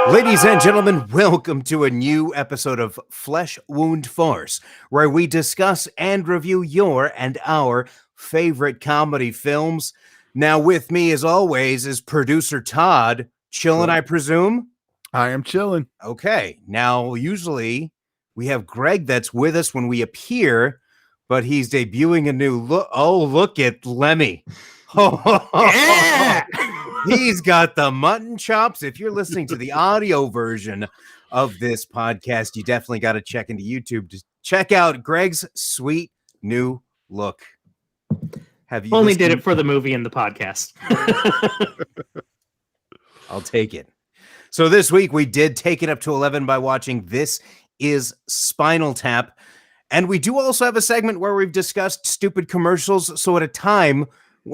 Ladies and gentlemen, welcome to a new episode of Flesh Wound Farce, where we discuss and review your and our favorite comedy films. Now, with me, as always, is producer Todd. Chillin', I presume? I am chilling. Okay. Now, usually we have Greg that's with us when we appear, but he's debuting a new look. Oh, look at Lemmy. Yeah! He's got the mutton chops. If you're listening to the audio version of this podcast, you definitely got to check into YouTube to check out Greg's sweet new look. Have you only did it for the movie and the podcast? I'll take it. So this week we did take it up to 11 by watching This Is Spinal Tap. And we do also have a segment where we've discussed stupid commercials. So at a time,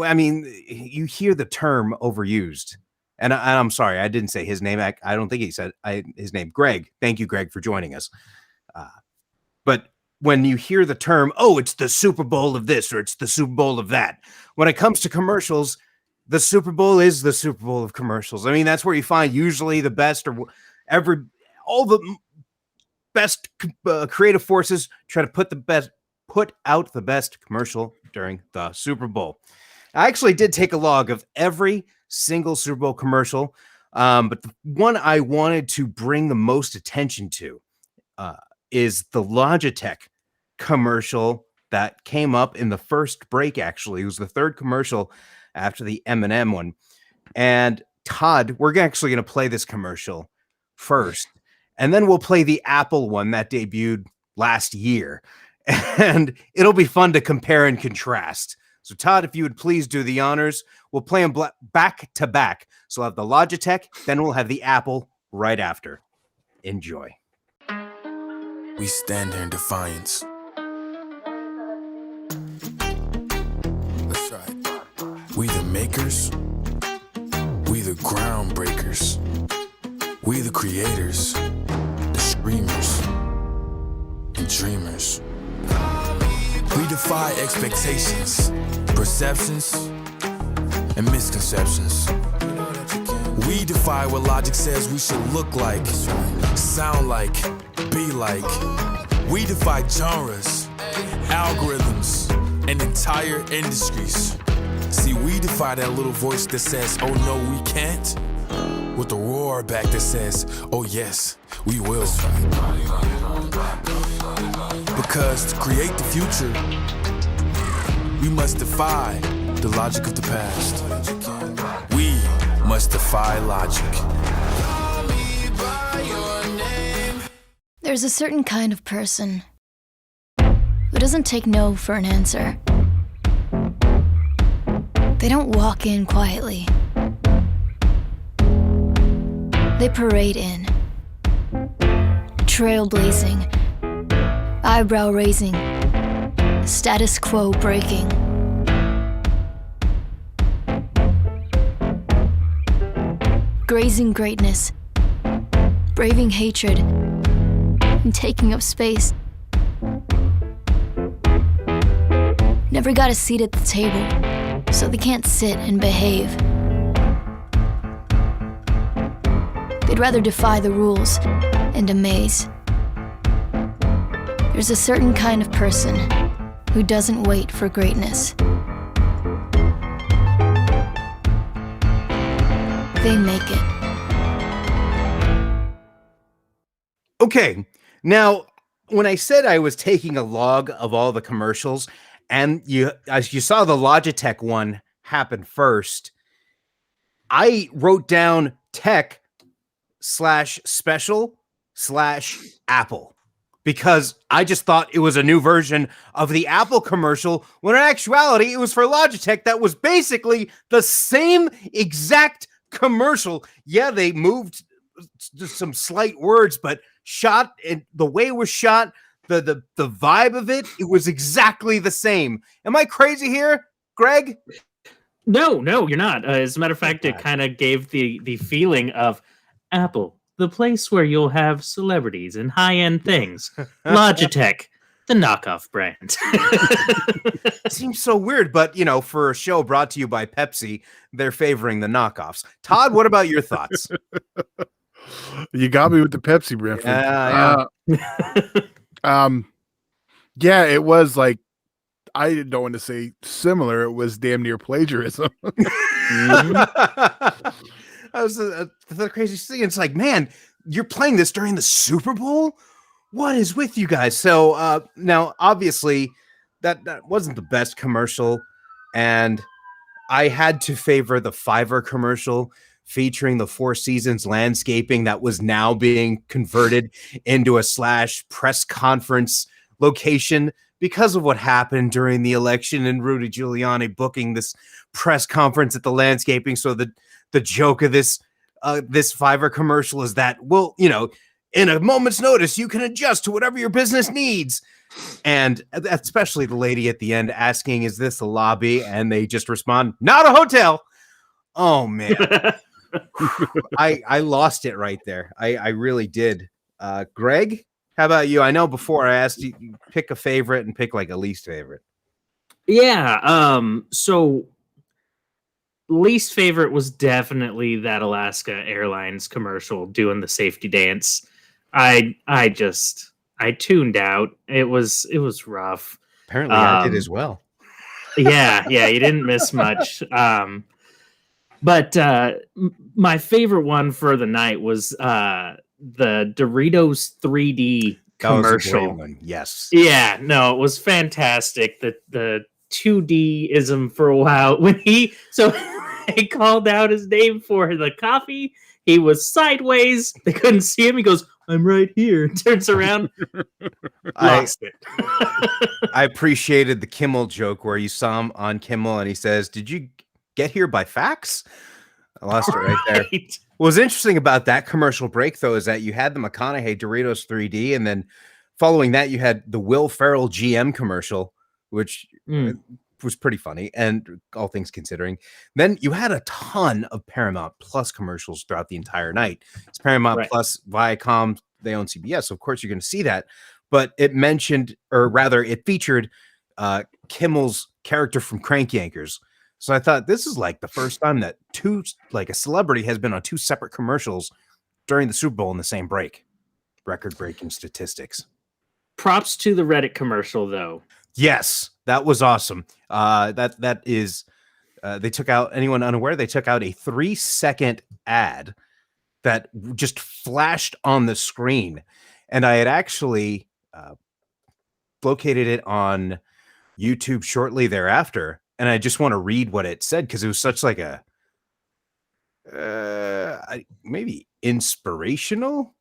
I mean, you hear the term overused. And I'm sorry, I didn't say his name. I don't think he said his name. Greg. Thank you, Greg, for joining us. But when you hear the term, oh, it's the Super Bowl of this or it's the Super Bowl of that. When it comes to commercials, the Super Bowl is the Super Bowl of commercials. I mean, that's where you find usually the best or all the best creative forces try to put out the best commercial during the Super Bowl. I actually did take a log of every single Super Bowl commercial, but the one I wanted to bring the most attention to is the Logitech commercial that came up in the first break, actually. It was the third commercial after the M&M one. And Todd, we're actually going to play this commercial first, and then we'll play the Apple one that debuted last year. And it'll be fun to compare and contrast. So, Todd, if you would please do the honors, we'll play them back to back. So we'll have the Logitech, then we'll have the Apple right after. Enjoy. We stand here in defiance. That's right. We the makers. We the groundbreakers. We the creators. The screamers. And dreamers. We defy expectations, perceptions, and misconceptions. We defy what logic says we should look like, sound like, be like. We defy genres, algorithms, and entire industries. See, we defy that little voice that says, oh no, we can't, with the roar back that says, oh yes, we will. Because to create the future, we must defy the logic of the past. We must defy logic. There's a certain kind of person who doesn't take no for an answer. They don't walk in quietly. They parade in, trailblazing, eyebrow raising, status quo breaking. Grazing greatness, braving hatred, and taking up space. Never got a seat at the table, so they can't sit and behave. They'd rather defy the rules and amaze. There's a certain kind of person who doesn't wait for greatness. They make it. Okay, now, when I said I was taking a log of all the commercials, and as you saw the Logitech one happen first, I wrote down tech/special/Apple. Because I just thought it was a new version of the Apple commercial, when in actuality, it was for Logitech that was basically the same exact commercial. Yeah, they moved some slight words, but shot and the way it was shot, the vibe of it, it was exactly the same. Am I crazy here, Greg? No, you're not. As a matter of fact, it kind of gave the feeling of Apple, the place where you'll have celebrities and high-end things. Logitech, the knockoff brand. Seems so weird, but, for a show brought to you by Pepsi, they're favoring the knockoffs. Todd, what about your thoughts? You got me with the Pepsi reference. Yeah, Yeah, it was like, I don't want to say similar. It was damn near plagiarism. That was the craziest thing. It's like, man, you're playing this during the Super Bowl? What is with you guys? So now, obviously, that wasn't the best commercial, and I had to favor the Fiverr commercial featuring the Four Seasons landscaping that was now being converted into a / press conference location because of what happened during the election and Rudy Giuliani booking this press conference at the landscaping. So the joke of this Fiverr commercial is that, well, you know, in a moment's notice, you can adjust to whatever your business needs. And especially the lady at the end asking, is this a lobby? And they just respond, not a hotel. Oh, man. I lost it right there. I really did. Greg, how about you? I know before I asked you pick a favorite and pick like a least favorite. Yeah. So least favorite was definitely that Alaska Airlines commercial doing the safety dance. I tuned out. It was rough. Apparently I did as well. Yeah, you didn't miss much. But my favorite one for the night was the Doritos 3D commercial. That was a great one. Yes. Yeah, no, it was fantastic. The 2D-ism for a while when he called out his name for the coffee. He was sideways. They couldn't see him. He goes, I'm right here. Turns around. Lost it. I appreciated the Kimmel joke where you saw him on Kimmel and he says, did you get here by fax? I lost it right there. What was interesting about that commercial break, though, is that you had the McConaughey Doritos 3D, and then following that, you had the Will Ferrell GM commercial, which was pretty funny, and all things considering. Then you had a ton of Paramount Plus commercials throughout the entire night. It's Paramount Plus, Viacom, they own CBS, so of course you're going to see that. But it mentioned, or rather, it featured Kimmel's character from Crank Yankers. So I thought this is like the first time that a celebrity has been on two separate commercials during the Super Bowl in the same break. Record-breaking statistics. Props to the Reddit commercial, though. Yes, that was awesome. That is, they took out, anyone unaware, they took out a 3-second ad that just flashed on the screen. And I had actually located it on YouTube shortly thereafter. And I just want to read what it said because it was such like a maybe inspirational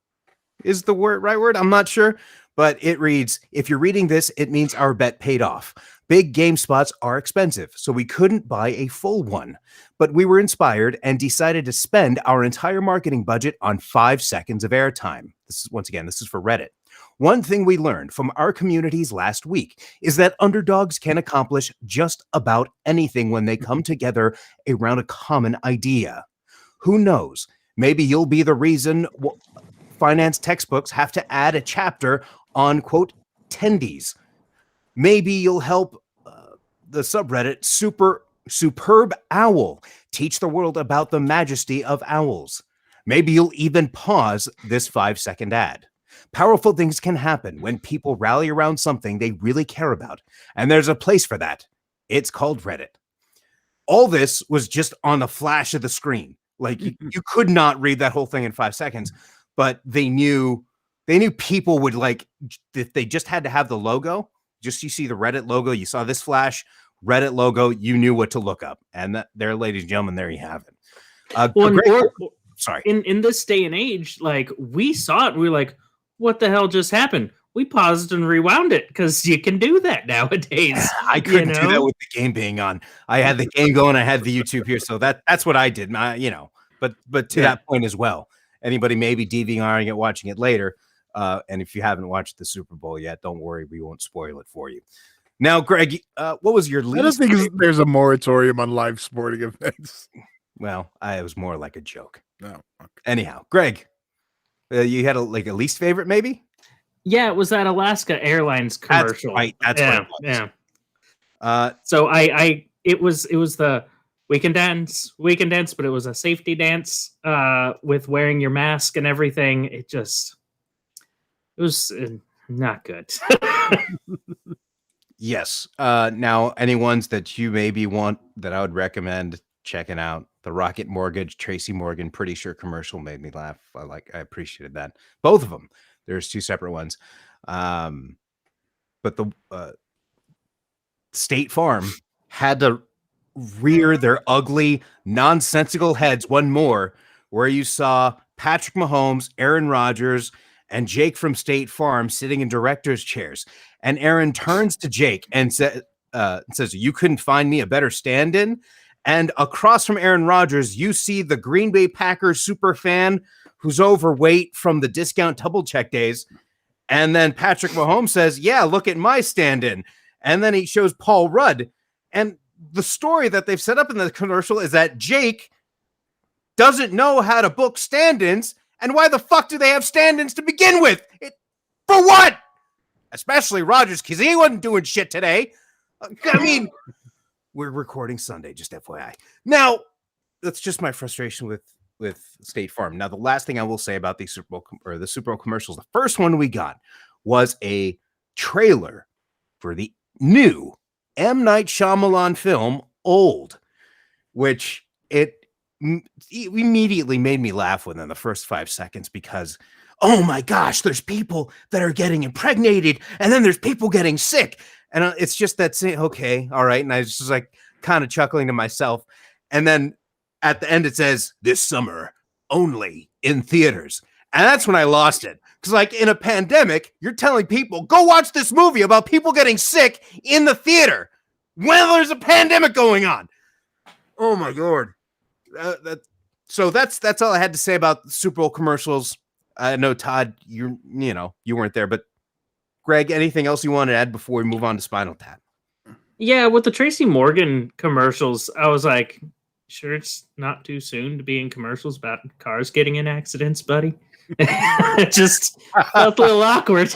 is the right word. I'm not sure, but it reads, if you're reading this, it means our bet paid off. Big game spots are expensive, so we couldn't buy a full one, but we were inspired and decided to spend our entire marketing budget on 5 seconds of airtime. This is for Reddit. One thing we learned from our communities last week is that underdogs can accomplish just about anything when they come together around a common idea. Who knows? Maybe you'll be the reason finance textbooks have to add a chapter on, quote, tendies. Maybe you'll help the subreddit Superb Owl teach the world about the majesty of owls. Maybe you'll even pause this 5-second ad. Powerful things can happen when people rally around something they really care about, and there's a place for that. It's called Reddit. All this was just on the flash of the screen. Like you could not read that whole thing in 5 seconds, but they knew people would like, if they just had to have the logo, just you see the Reddit logo, you saw this flash, Reddit logo, you knew what to look up. And there, ladies and gentlemen, there you have it. Sorry. In this day and age, like we saw it and we were like, what the hell just happened? We paused and rewound it because you can do that nowadays. I couldn't do that with the game being on. I had the game going. I had the YouTube here. So that's what I did. But to that point as well, anybody may be DVRing it, watching it later. And if you haven't watched the Super Bowl yet, don't worry. We won't spoil it for you. Now, Greg, what was your least? I don't think there's a moratorium on live sporting events. Well, it was more like a joke. No. Okay. Anyhow, Greg, you had a least favorite, maybe? Yeah, it was that Alaska Airlines commercial. That's right. That's what it was. Yeah. So it was the we can dance, but it was a safety dance with wearing your mask and everything. It was not good. Yes. Now, any ones that you maybe want that I would recommend checking out, the Rocket Mortgage, Tracy Morgan, Pretty Sure commercial made me laugh. I appreciated that. Both of them. There's two separate ones. But the State Farm had to rear their ugly, nonsensical heads one more, where you saw Patrick Mahomes, Aaron Rodgers, and Jake from State Farm sitting in director's chairs. And Aaron turns to Jake and says, "You couldn't find me a better stand-in." And across from Aaron Rodgers, you see the Green Bay Packers super fan who's overweight from the discount double check days. And then Patrick Mahomes says, "Yeah, look at my stand-in." And then he shows Paul Rudd. And the story that they've set up in the commercial is that Jake doesn't know how to book stand-ins. And why the fuck do they have stand-ins to begin with? For what? Especially Rodgers, because he wasn't doing shit today. I mean, we're recording Sunday, just FYI. Now, that's just my frustration with State Farm. Now, the last thing I will say about the Super Bowl commercials, the first one we got was a trailer for the new M. Night Shyamalan film, Old, which it immediately made me laugh within the first 5 seconds because, oh my gosh, there's people that are getting impregnated and then there's people getting sick. And it's just that, okay, all right. And I was just like kind of chuckling to myself. And then at the end, it says, "This summer only in theaters." And that's when I lost it. Because like in a pandemic, you're telling people, go watch this movie about people getting sick in the theater when there's a pandemic going on. Oh my Lord. So that's all I had to say about the Super Bowl commercials. I know, Todd, you weren't there, but Greg, anything else you want to add before we move on to Spinal Tap? Yeah, with the Tracy Morgan commercials, I was like, sure, it's not too soon to be in commercials about cars getting in accidents, buddy. It just felt a little awkward.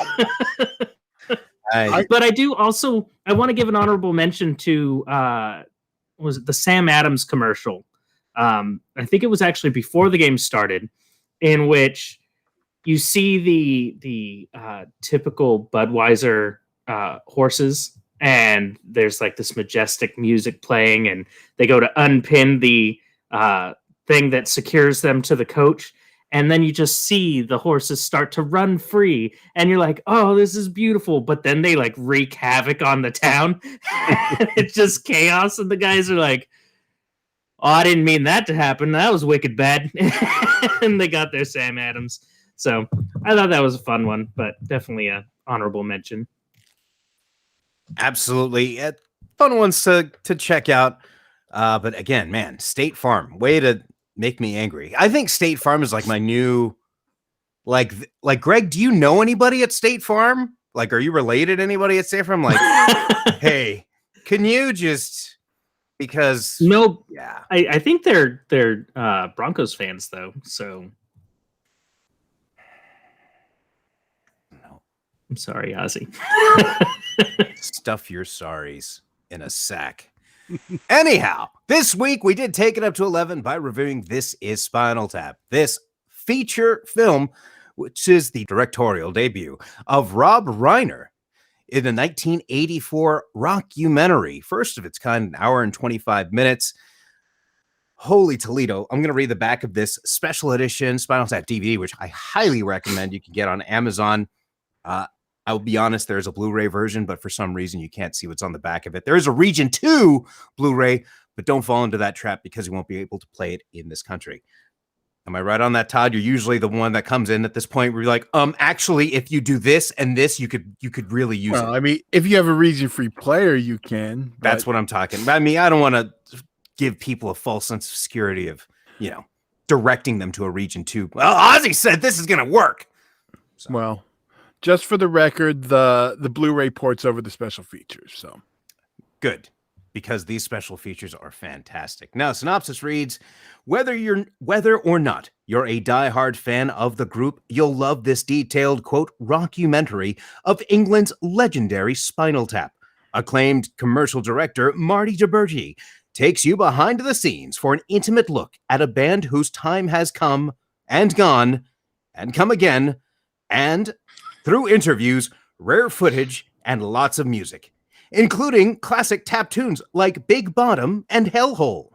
But I want to give an honorable mention to was it the Sam Adams commercial? I think it was actually before the game started, in which you see the typical Budweiser horses, and there's like this majestic music playing, and they go to unpin the thing that secures them to the coach. And then you just see the horses start to run free, and you're like, "Oh, this is beautiful!" But then they like wreak havoc on the town. It's just chaos, and the guys are like, "Oh, I didn't mean that to happen. That was wicked bad." And they got their Sam Adams. So I thought that was a fun one, but definitely a honorable mention. Absolutely, fun ones to check out. But again, man, State Farm, way to make me angry. I think State Farm is like my new, like Greg, do you know anybody at State Farm? Like, are you related to anybody at State Farm? Like, hey, can you just, because no, yeah, I think they're Broncos fans though. So no, I'm sorry, Ozzy. stuff your sorries in a sack. Anyhow, this week we did take it up to 11 by reviewing This Is Spinal Tap, this feature film, which is the directorial debut of Rob Reiner in the 1984 rockumentary, first of its kind, an hour and 25 minutes. Holy Toledo. I'm going to read the back of this special edition Spinal Tap DVD, which I highly recommend you can get on Amazon. I'll be honest, there's a Blu-ray version, but for some reason you can't see what's on the back of it. There is a Region 2 Blu-ray, but don't fall into that trap because you won't be able to play it in this country. Am I right on that, Todd? You're usually the one that comes in at this point where you're like, actually, if you do this and this, you could really use it. I mean, if you have a region-free player, you can. That's what I'm talking about. I mean, I don't want to give people a false sense of security of, directing them to a Region 2. Well, Ozzy said this is going to work. So. Well, just for the record, the Blu-ray ports over the special features. So good, because these special features are fantastic. Now, synopsis reads, whether or not you're a diehard fan of the group, you'll love this detailed, quote, rockumentary of England's legendary Spinal Tap. Acclaimed commercial director Marty DiBergi takes you behind the scenes for an intimate look at a band whose time has come and gone and come again, and through interviews, rare footage, and lots of music, including classic tap tunes like Big Bottom and Hellhole.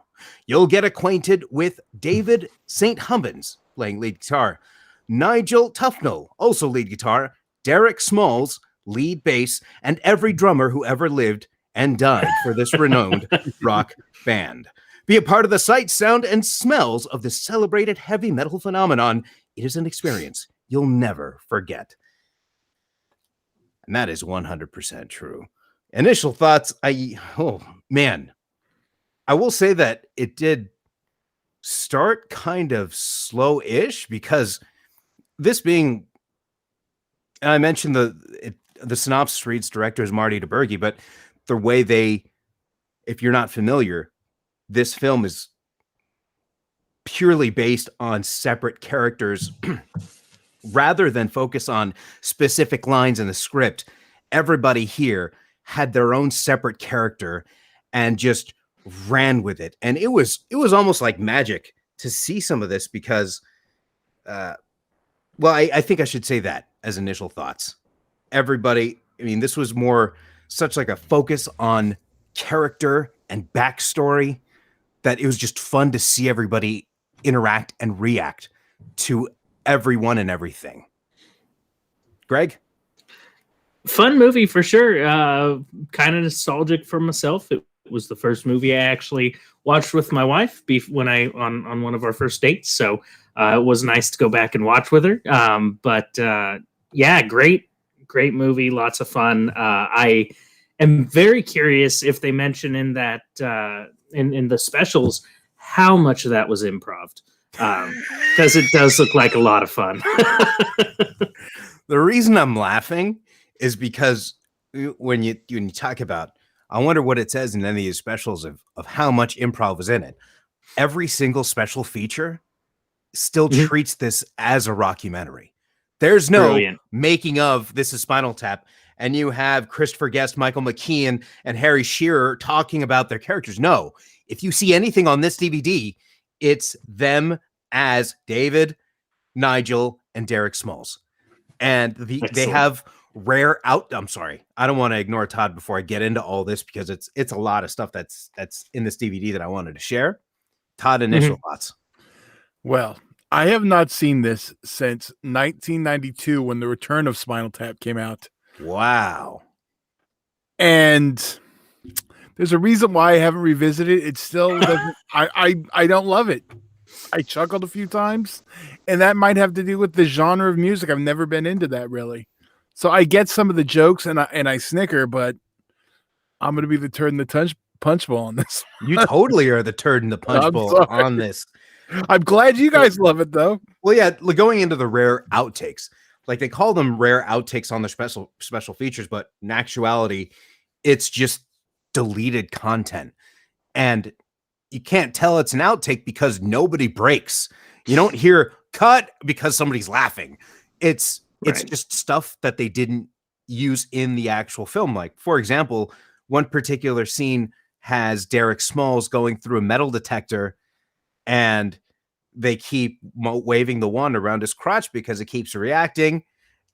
You'll get acquainted with David St. Hubbins, playing lead guitar, Nigel Tufnell, also lead guitar, Derek Smalls, lead bass, and every drummer who ever lived and died for this renowned rock band. Be a part of the sights, sound, and smells of this celebrated heavy metal phenomenon. It is an experience you'll never forget. And that is 100% true. Initial thoughts, oh man, I will say that it did start kind of slow-ish, because this being, and I mentioned the synopsis reads director is Marty DeBurgi, but the way they, if you're not familiar, this film is purely based on separate characters rather than focus on specific lines in the script. Everybody here had their own separate character and just ran with it. And it was almost like magic to see some of this, because, I think I should say that as initial thoughts. Everybody, I mean, this was more such like a focus on character and backstory that it was just fun to see everybody interact and react to everyone and everything. Greg? Fun movie for sure. Kind of nostalgic for myself. It was the first movie I actually watched with my wife when on one of our first dates. So it was nice to go back and watch with her. Yeah, great movie. Lots of fun. I am very curious if they mention in that in the specials how much of that was improv, because it does look like a lot of fun. The reason I'm laughing is because when you talk about, I wonder what it says in any of these specials of how much improv was in it. Every single special feature still treats this as a rockumentary. There's no Brilliant. making of This Is Spinal Tap, and you have Christopher Guest, Michael McKean, and Harry Shearer talking about their characters. No, if you see anything on this DVD, it's them as David, Nigel, and Derek Smalls. And they have rare I'm sorry, I don't want to ignore Todd before I get into all this, because it's a lot of stuff that's in this DVD that I wanted to share. Todd, initial thoughts. Well, I have not seen this since 1992 when The Return of Spinal Tap came out. Wow. And there's a reason why I haven't revisited it. It still doesn't, I don't love it. I chuckled a few times, and that might have to do with the genre of music. I've never been into that really. So I get some of the jokes and I snicker, but I'm going to be the turd in the punch bowl on this. You totally are the turd in the punch bowl on this. I'm glad you guys love it though. Well, yeah, going into the rare outtakes, like they call them rare outtakes on their special features, but in actuality, it's just deleted content. And you can't tell it's an outtake because nobody breaks. You don't hear cut because somebody's laughing. It's just stuff that they didn't use in the actual film. Like, for example, one particular scene has Derek Smalls going through a metal detector, and they keep waving the wand around his crotch because it keeps reacting.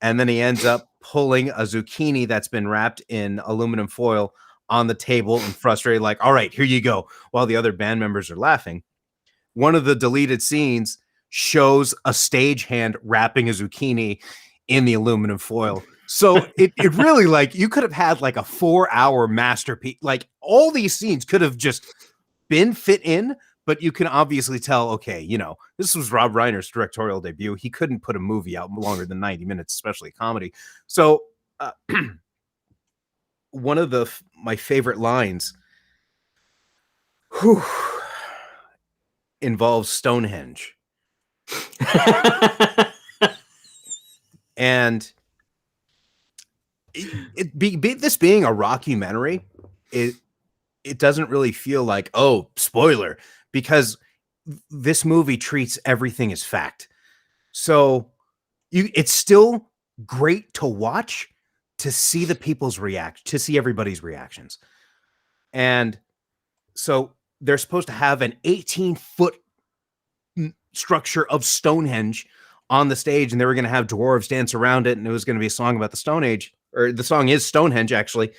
And then he ends up pulling a zucchini that's been wrapped in aluminum foil on the table and frustrated, like, all right, here you go, while the other band members are laughing. One of the deleted scenes shows a stagehand wrapping a zucchini in the aluminum foil. So it really, like, you could have had like a 4-hour masterpiece. Like, all these scenes could have just been fit in, but you can obviously tell, okay, this was Rob Reiner's directorial debut. He couldn't put a movie out longer than 90 minutes, especially a comedy. So one of my favorite lines involves Stonehenge. And this being a rockumentary, it doesn't really feel like, oh, spoiler, because this movie treats everything as fact. So it's still great to watch, to see the people's to see everybody's reactions. And so they're supposed to have an 18-foot structure of Stonehenge on the stage, and they were going to have dwarves dance around it, and it was going to be a song about the Stone Age, or the song is Stonehenge, actually.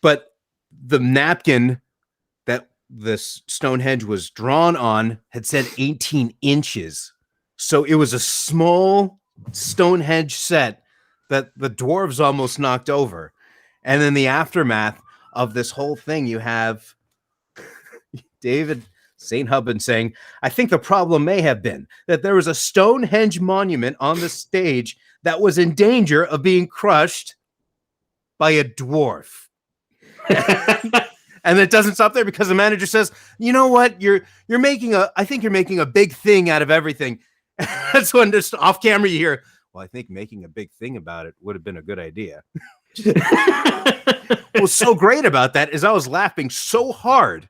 But the napkin that this Stonehenge was drawn on had said 18 inches. So it was a small Stonehenge set that the dwarves almost knocked over. And in the aftermath of this whole thing, you have David St. Hubban saying, I think the problem may have been that there was a Stonehenge monument on the stage that was in danger of being crushed by a dwarf. And it doesn't stop there, because the manager says, you know what? I think you're making a big thing out of everything. That's when just off camera you hear, well, I think making a big thing about it would have been a good idea. What's so great about that is I was laughing so hard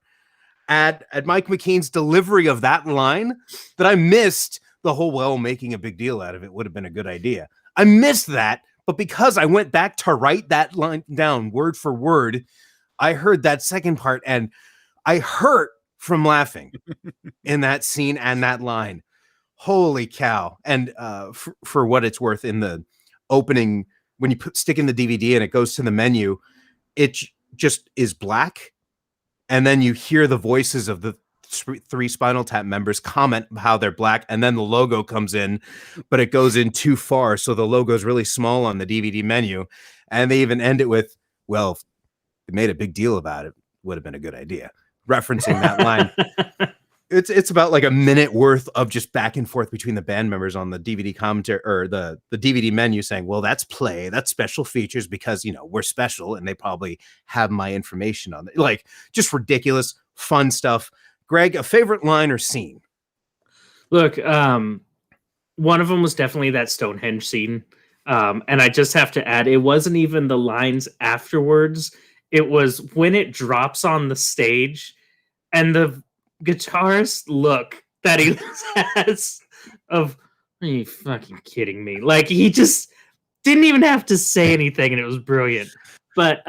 at Mike McKean's delivery of that line that I missed the whole, well, making a big deal out of it would have been a good idea. I missed that, but because I went back to write that line down word for word, I heard that second part and I hurt from laughing in that scene and that line. Holy cow. And for what it's worth, in the opening, when you stick in the DVD and it goes to the menu, it just is black. And then you hear the voices of the three Spinal Tap members comment how they're black. And then the logo comes in, but it goes in too far. So the logo is really small on the DVD menu. And they even end it with, well, if they made a big deal about it, would have been a good idea. Referencing that line. It's about like a minute worth of just back and forth between the band members on the DVD commentary, or the DVD menu, saying, well, that's play, that's special features because, you know, we're special and they probably have my information on it. Like, just ridiculous, fun stuff. Greg, a favorite line or scene? Look, one of them was definitely that Stonehenge scene. And I just have to add, it wasn't even the lines afterwards. It was when it drops on the stage and the guitarist look that he has of, are you fucking kidding me? Like, he just didn't even have to say anything and it was brilliant. But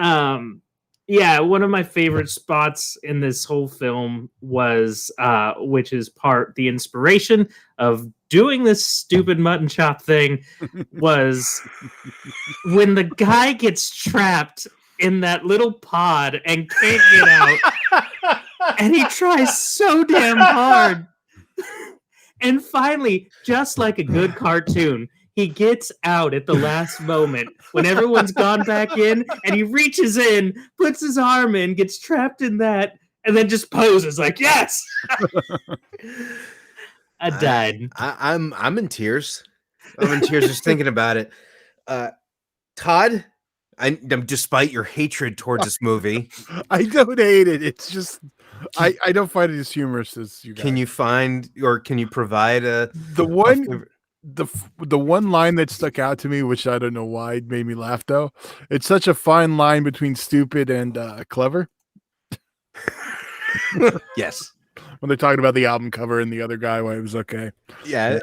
yeah, one of my favorite spots in this whole film was which is part the inspiration of doing this stupid mutton chop thing, was when the guy gets trapped in that little pod and can't get out. And he tries so damn hard. And finally, just like a good cartoon, he gets out at the last moment when everyone's gone back in, and he reaches in, puts his arm in, gets trapped in that, and then just poses like, yes! I died. I'm in tears. I'm in tears just thinking about it. Todd, despite your hatred towards this movie, I don't hate it. It's just I don't find it as humorous as you guys. Can you find, or can you provide the one line that stuck out to me, which I don't know why it made me laugh though? It's such a fine line between stupid and clever. Yes. When they're talking about the album cover and the other guy, why it was okay. Yeah,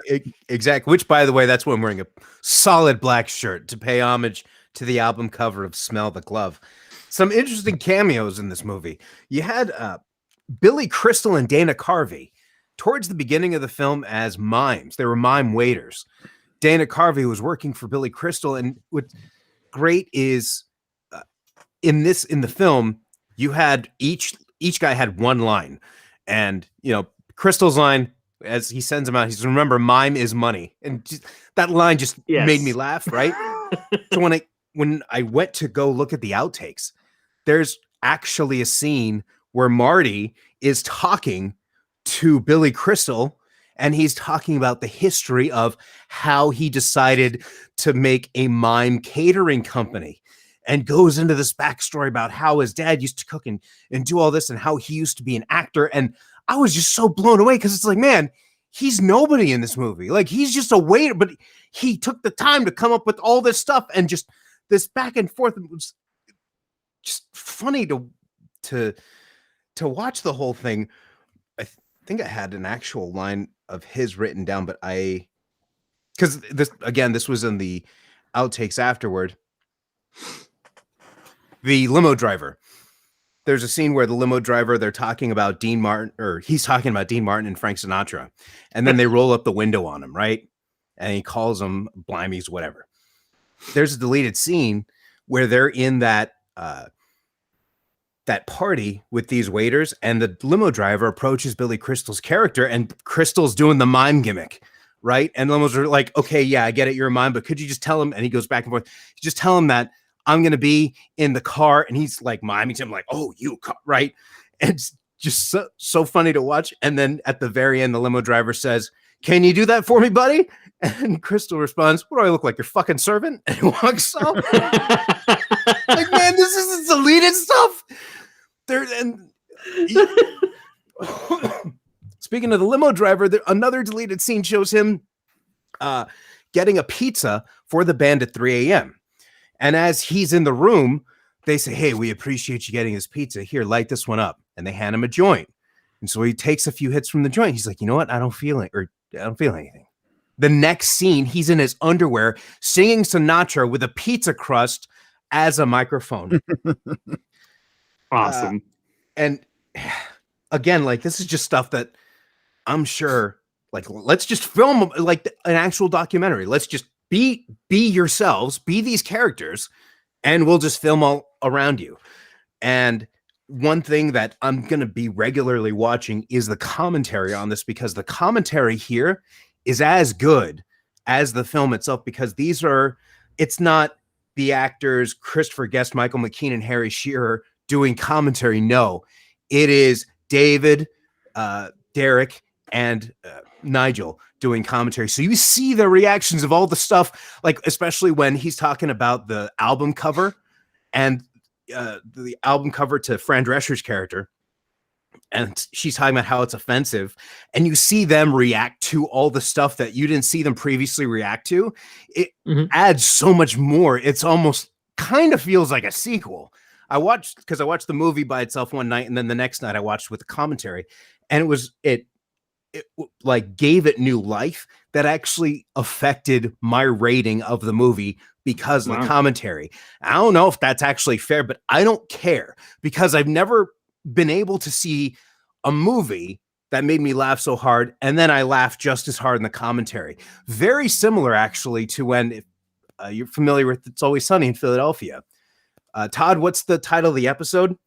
exactly. Which, by the way, that's when I'm wearing a solid black shirt to pay homage to the album cover of Smell the Glove. Some interesting cameos in this movie. You had Billy Crystal and Dana Carvey towards the beginning of the film as mimes. They were mime waiters. Dana Carvey was working for Billy Crystal, and what's great is in the film you had each guy had one line, and you know Crystal's line, as he sends him out, he says, "Remember, mime is money," and that line just made me laugh. Right. So when I went to go look at the outtakes, there's actually a scene where Marty is talking to Billy Crystal, and he's talking about the history of how he decided to make a mime catering company, and goes into this backstory about how his dad used to cook and do all this, and how he used to be an actor. And I was just so blown away, because it's like, man, he's nobody in this movie. Like, he's just a waiter, but he took the time to come up with all this stuff, and just this back and forth. It was just funny to watch the whole thing. I think I had an actual line of his written down, but because this was in the outtakes afterward. The limo driver there's a scene where the limo driver, they're talking about Dean Martin, or he's talking about Dean Martin and Frank Sinatra. And then they roll up the window on him, right? And he calls them blimeys, whatever. There's a deleted scene where they're in that that party with these waiters, and the limo driver approaches Billy Crystal's character, and Crystal's doing the mime gimmick, right? And limos are like, okay, yeah, I get it, you're a mime, but could you just tell him? And he goes back and forth. Just tell him that I'm going to be in the car, and he's like miming to him, like, oh, you, right? And it's just so funny to watch. And then at the very end, the limo driver says, can you do that for me, buddy? And Crystal responds, what do I look like, your fucking servant? And he walks off. Like, man, this isn't deleted stuff. There and speaking of the limo driver, another deleted scene shows him getting a pizza for the band at 3 a.m. And as he's in the room, they say, hey, we appreciate you getting this pizza. Here, light this one up. And they hand him a joint. And so he takes a few hits from the joint. He's like, you know what? I don't feel anything. The next scene, he's in his underwear singing Sinatra with a pizza crust as a microphone. Awesome. And again, like, this is just stuff that I'm sure, like, let's just film like an actual documentary. Let's just be yourselves, be these characters, and we'll just film all around you. And one thing that I'm going to be regularly watching is the commentary on this, because the commentary here is as good as the film itself, because it's not the actors, Christopher Guest, Michael McKean, and Harry Shearer doing commentary. No, it is David, Derek, and Nigel doing commentary. So you see the reactions of all the stuff, like especially when he's talking about the album cover and the album cover to Fran Drescher's character. And she's talking about how it's offensive, and you see them react to all the stuff that you didn't see them previously react to. It adds so much more. It's almost kind of feels like a sequel. I watched the movie by itself one night, and then the next night I watched with the commentary, and it like gave it new life that actually affected my rating of the movie because of the commentary. I don't know if that's actually fair, but I don't care, because I've never been able to see a movie that made me laugh so hard, and then I laughed just as hard in the commentary. Very similar, actually, to when you're familiar with It's Always Sunny in Philadelphia. Todd, what's the title of the episode?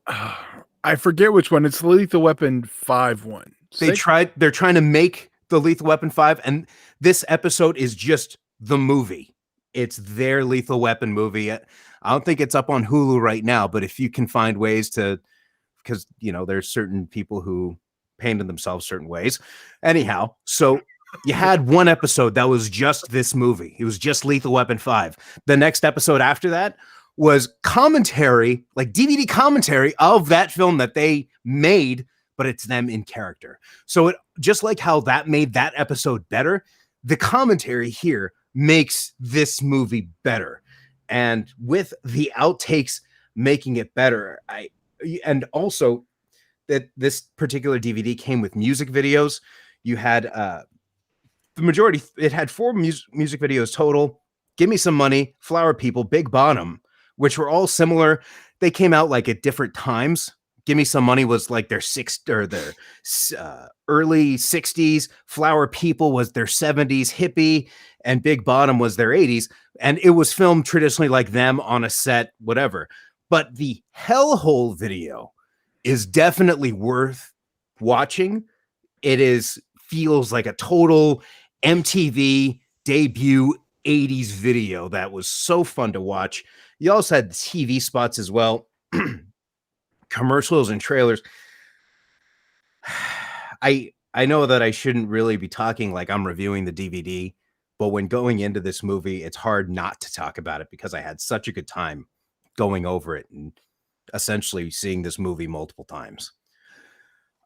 I forget which one. It's the Lethal Weapon 5 one. They're trying to make the Lethal Weapon 5, and this episode is just the movie. It's their Lethal Weapon movie. I don't think it's up on Hulu right now, but if you can find ways to, because, you know, there's certain people who painted themselves certain ways. Anyhow, so you had one episode that was just this movie. It was just Lethal Weapon 5. The next episode after that was commentary, like DVD commentary of that film that they made, but it's them in character. So it just like how that made that episode better, the commentary here makes this movie better. And with the outtakes making it better, and also that this particular DVD came with music videos. You had the majority, it had 4 music videos total. Give Me Some Money, Flower People, Big Bottom, which were all similar. They came out like at different times. Give Me Some Money was like their early 60s. Flower People was their 70s hippie, and Big Bottom was their 80s. And it was filmed traditionally like them on a set, whatever. But the Hellhole video is definitely worth watching. It feels like a total MTV debut 80s video that was so fun to watch. You also had TV spots as well, commercials and trailers. I know that I shouldn't really be talking like I'm reviewing the DVD, but when going into this movie, it's hard not to talk about it because I had such a good time going over it and essentially seeing this movie multiple times.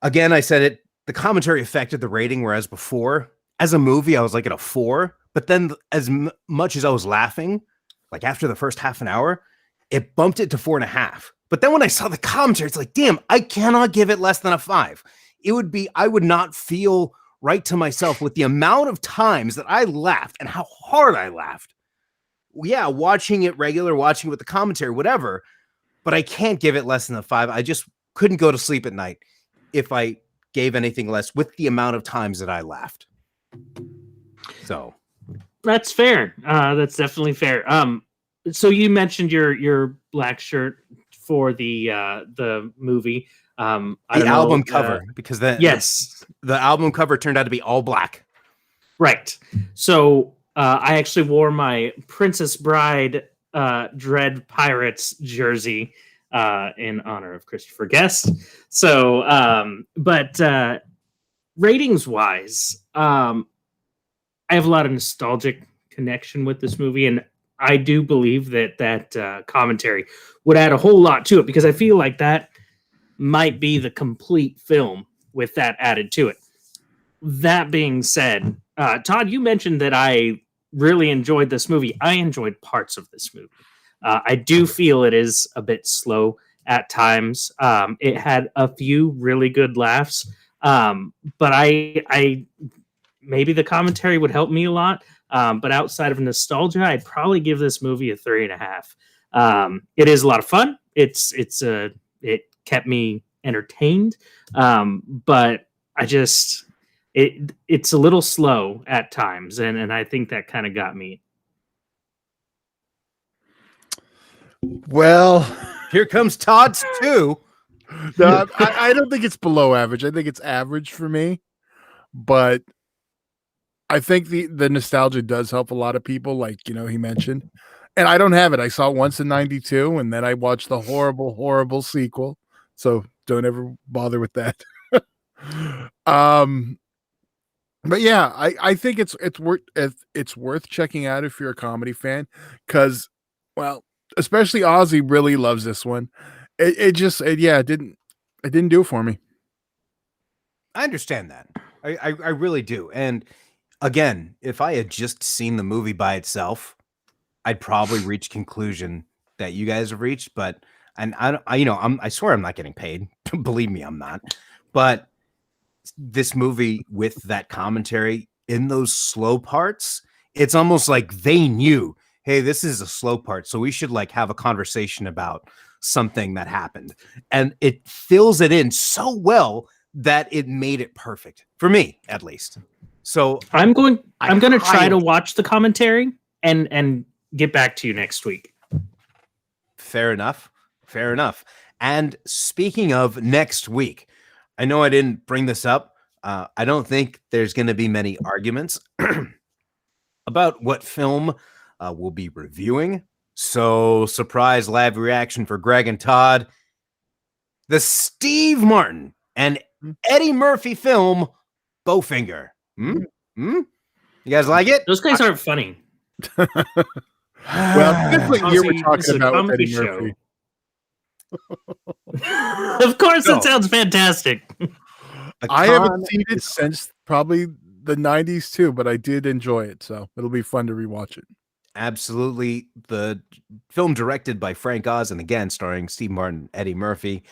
Again, I said it, the commentary affected the rating, whereas before, as a movie, I was like at a 4, but then as much as I was laughing, like after the first half an hour, it bumped it to 4.5. But then when I saw the commentary, it's like, damn, I cannot give it less than a 5. I would not feel right to myself with the amount of times that I laughed and how hard I laughed. Yeah, watching it with the commentary, whatever. but I can't give it less than a 5. I just couldn't go to sleep at night if I gave anything less with the amount of times that I laughed. So That's fair. That's definitely fair. So you mentioned your black shirt for the movie. I the don't album know, cover, because yes, the album cover turned out to be all black. right. So I actually wore my Princess Bride Dread Pirates jersey in honor of Christopher Guest. So, but ratings wise, I have a lot of nostalgic connection with this movie, and I do believe that commentary would add a whole lot to it, because I feel like that might be the complete film with that added to it. That being said, Todd, you mentioned that I really enjoyed this movie. I enjoyed parts of this movie. I do feel it is a bit slow at times. It had a few really good laughs, but I maybe the commentary would help me a lot. But outside of nostalgia, I'd probably give this movie a 3.5. It is a lot of fun. It kept me entertained, but it's a little slow at times, and I think that kind of got me. Well, Here comes Todd's 2. no, I don't think it's below average. I think it's average for me, but I think the nostalgia does help a lot of people, like, he mentioned. And I don't have it. I saw it once in 92, and then I watched the horrible, horrible sequel. So don't ever bother with that. But yeah, I think it's worth checking out if you're a comedy fan, because, well, especially Ozzy really loves this one. It didn't do it for me. I understand that. I really do. And again, if I had just seen the movie by itself, I'd probably reach conclusion that you guys have reached. But I swear I'm not getting paid. Believe me, I'm not. But this movie with that commentary in those slow parts, it's almost like they knew, hey, this is a slow part, so we should like have a conversation about something that happened, and it fills it in so well that it made it perfect for me, at least. So I'm going to try to watch the commentary and get back to you next week. Fair enough. And speaking of next week, I know I didn't bring this up. I don't think there's going to be many arguments about what film we'll be reviewing. So, surprise live reaction for Greg and Todd. The Steve Martin and Eddie Murphy film, Bowfinger. You guys like it? Those guys aren't funny. Well, that's what you were talking about with Eddie Murphy. Of course, it sounds fantastic. I haven't seen it since probably the 90s too, but I did enjoy it, so it'll be fun to rewatch it. Absolutely. The film directed by Frank Oz and again starring Steve Martin, Eddie Murphy,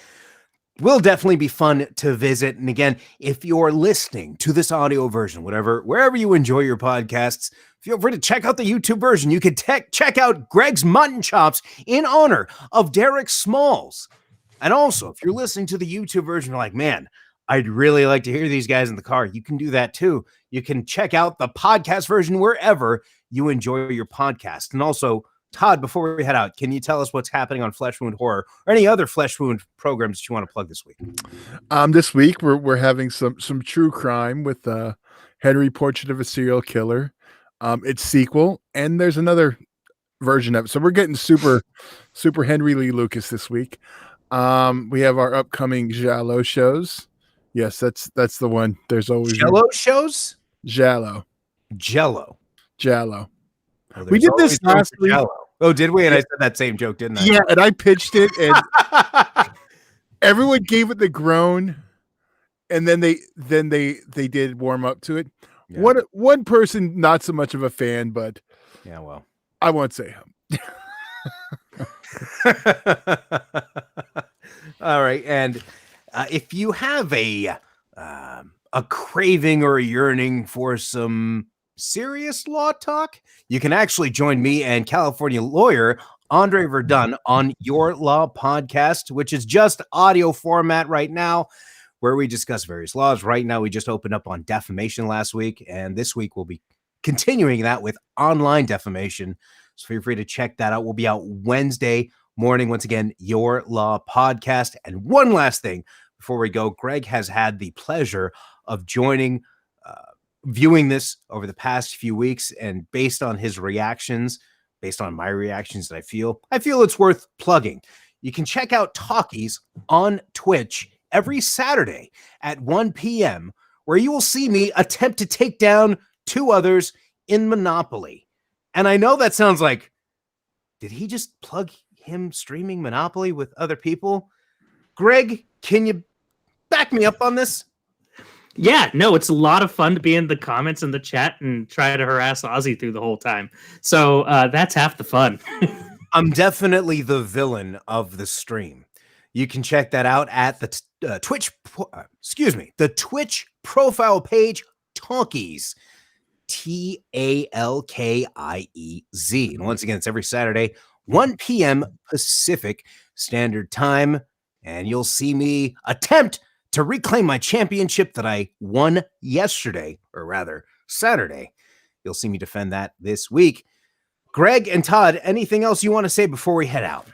will definitely be fun to visit. And again, if you're listening to this audio version, wherever you enjoy your podcasts, feel free to check out the YouTube version. You can check out Greg's Mutton Chops in honor of Derek Smalls. And also, if you're listening to the YouTube version, you're like, man, I'd really like to hear these guys in the car. You can do that too. You can check out the podcast version wherever you enjoy your podcast. And also, Todd, before we head out, can you tell us what's happening on Flesh Wound Horror or any other Flesh Wound programs that you want to plug this week? This week we're having some true crime with Henry Portrait of a Serial Killer. Its sequel, and there's another version of it. So we're getting super Henry Lee Lucas this week. We have our upcoming Giallo shows. Yes, that's the one. There's always Jello shows? Giallo. Oh, we did this last week. Oh, did we? And I said that same joke, didn't I? Yeah, and I pitched it, and everyone gave it the groan, and then they did warm up to it. Yeah. One person not so much of a fan, but yeah, well, I won't say him. All right, and if you have a craving or a yearning for some serious law talk, you can actually join me and California Lawyer Andre Verdun on Your Law Podcast, which is just audio format right now, where we discuss various laws. Right now, we just opened up on defamation last week, and this week we'll be continuing that with online defamation. So feel free to check that out. We'll be out Wednesday morning. Once again, Your Law Podcast. And one last thing before we go, Greg has had the pleasure of joining, viewing this over the past few weeks, and based on his reactions, based on my reactions that I feel it's worth plugging. You can check out Talkies on Twitch every Saturday at 1 p.m., where you will see me attempt to take down two others in Monopoly. And I know that sounds like, did he just plug him streaming Monopoly with other people? Greg, can you back me up on this? Yeah, no, it's a lot of fun to be in the comments and the chat and try to harass Ozzy through the whole time. So that's half the fun. I'm definitely the villain of the stream. You can check that out at the the Twitch profile page, Talkies, Talkiez. And once again, it's every Saturday, 1 p.m. Pacific Standard Time. And you'll see me attempt to reclaim my championship that I won yesterday, or rather Saturday. You'll see me defend that this week. Greg and Todd, anything else you want to say before we head out?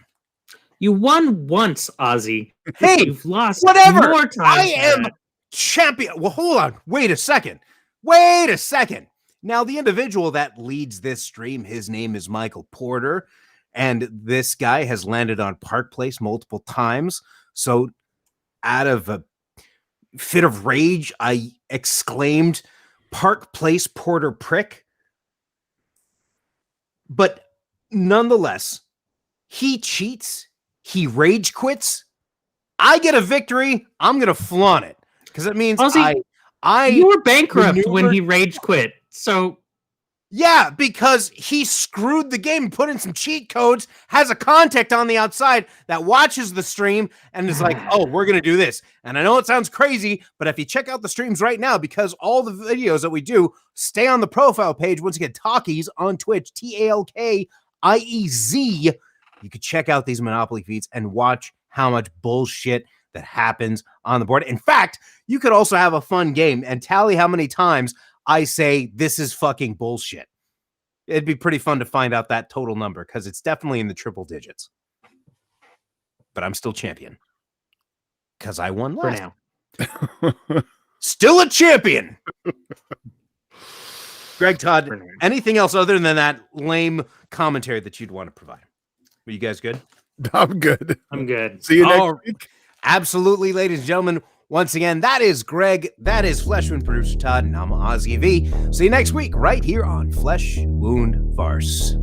You won once, Ozzy. Hey, you've lost whatever. more times. I am champion. Well, hold on. Wait a second. Now, the individual that leads this stream, his name is Michael Porter, and this guy has landed on Park Place multiple times. So out of a fit of rage, I exclaimed, "Park Place Porter prick." But nonetheless, he cheats. He rage quits. I get a victory. I'm going to flaunt it because it means Ozzy, I you were bankrupt when maneuvered- he rage quit. So yeah, because he screwed the game, put in some cheat codes, has a contact on the outside that watches the stream and is like, oh, we're going to do this. And I know it sounds crazy, but if you check out the streams right now, because all the videos that we do stay on the profile page, once again, Talkies on Twitch, Talkiez, you could check out these Monopoly feeds and watch how much bullshit that happens on the board. In fact, you could also have a fun game and tally how many times I say this is fucking bullshit. It'd be pretty fun to find out that total number because it's definitely in the triple digits. But I'm still champion because I won for last. now, Still a champion. Greg, Todd, For now. anything else other than that lame commentary that you'd want to provide? Are you guys good? I'm good. I'm good. See you next Oh, week. Absolutely, ladies and gentlemen. Once again, that is Greg, that is Flesh Wound Producer Todd, and I'm Ozzy V. See you next week right here on Flesh Wound Farce.